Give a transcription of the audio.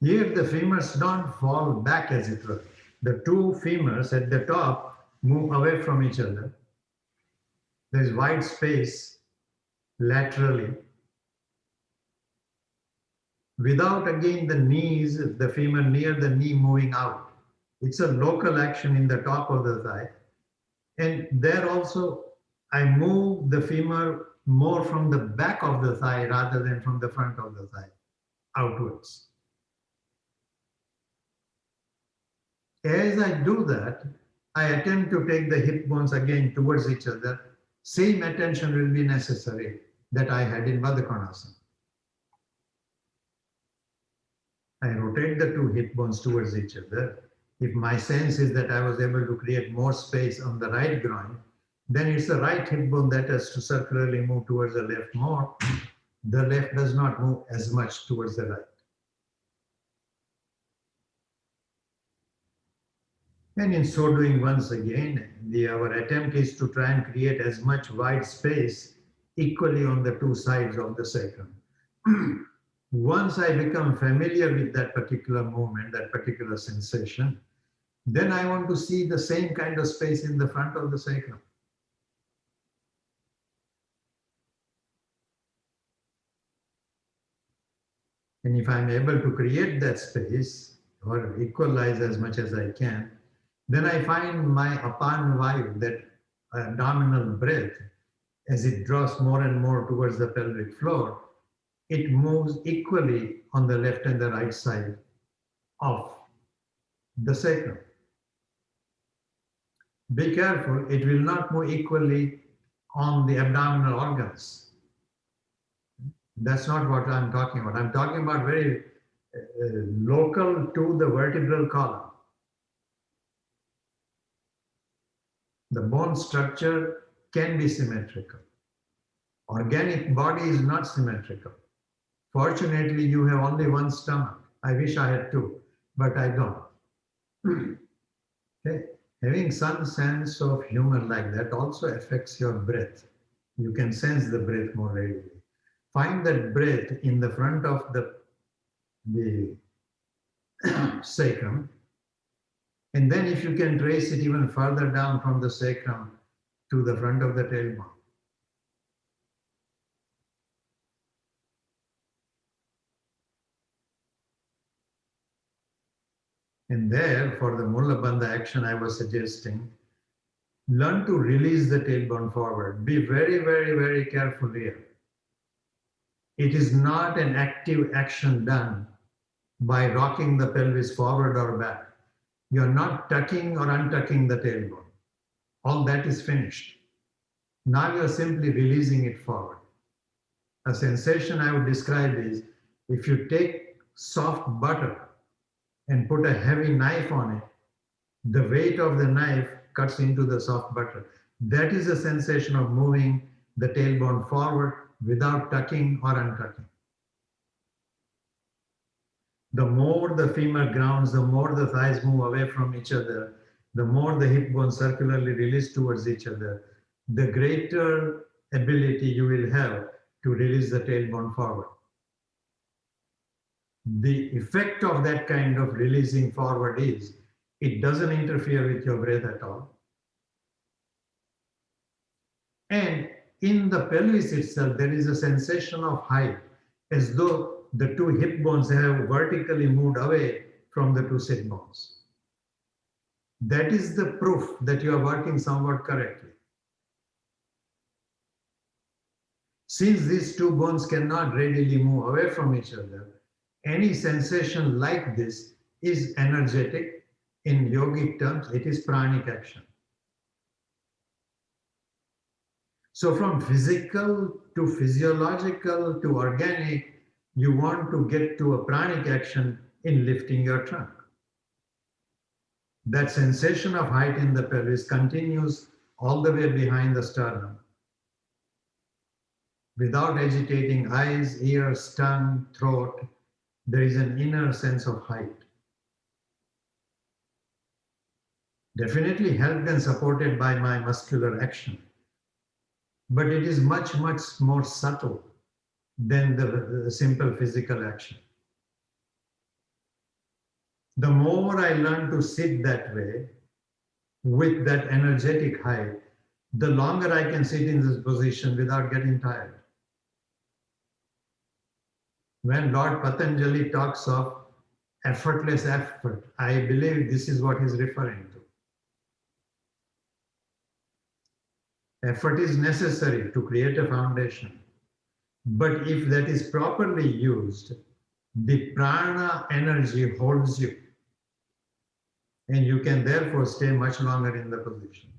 Here the femurs don't fall back as it were. The two femurs at the top move away from each other. There is wide space laterally without again the knees, the femur near the knee moving out. It's a local action in the top of the thigh. And there also, I move the femur more from the back of the thigh rather than from the front of the thigh outwards. As I do that, I attempt to take the hip bones again towards each other. Same attention will be necessary that I had in Bandha Konasana. I rotate the two hip bones towards each other. If my sense is that I was able to create more space on the right groin, then it's the right hip bone that has to circularly move towards the left more. The left does not move as much towards the right. And in so doing, once again, our attempt is to try and create as much wide space equally on the two sides of the sacrum. Once I become familiar with that particular movement, that particular sensation, then I want to see the same kind of space in the front of the sacrum. And if I'm able to create that space or equalize as much as I can, then I find my apan vayu, that abdominal breath, as it draws more and more towards the pelvic floor, it moves equally on the left and the right side of the sacrum. Be careful, it will not move equally on the abdominal organs. That's not what I'm talking about. I'm talking about very local to the vertebral column. The bone structure can be symmetrical. Organic body is not symmetrical. Fortunately, you have only one stomach. I wish I had two, but I don't. Okay. Having some sense of humor like that also affects your breath. You can sense the breath more readily. Find that breath in the front of the sacrum. And then if you can trace it even further down from the sacrum to the front of the tailbone. And there, for the Mula Bandha action I was suggesting, learn to release the tailbone forward. Be very, very, very careful here. It is not an active action done by rocking the pelvis forward or back. You're not tucking or untucking the tailbone. All that is finished. Now you're simply releasing it forward. A sensation I would describe is if you take soft butter and put a heavy knife on it, the weight of the knife cuts into the soft butter. That is a sensation of moving the tailbone forward without tucking or untucking. The more the femur grounds, the more the thighs move away from each other, the more the hip bones circularly release towards each other, the greater ability you will have to release the tailbone forward. The effect of that kind of releasing forward is it doesn't interfere with your breath at all. And in the pelvis itself, there is a sensation of height, as though the two hip bones have vertically moved away from the two sit bones. That is the proof that you are working somewhat correctly. Since these two bones cannot readily move away from each other, any sensation like this is energetic. In yogic terms, it is pranic action. So from physical to physiological to organic, you want to get to a pranic action in lifting your trunk. That sensation of height in the pelvis continues all the way behind the sternum. Without agitating eyes, ears, tongue, throat, there is an inner sense of height. Definitely helped and supported by my muscular action. But it is much, much more subtle than the simple physical action. The more I learn to sit that way, with that energetic height, the longer I can sit in this position without getting tired. When Lord Patanjali talks of effortless effort, I believe this is what he's referring to. Effort is necessary to create a foundation. But if that is properly used, the prana energy holds you. And you can therefore stay much longer in the position.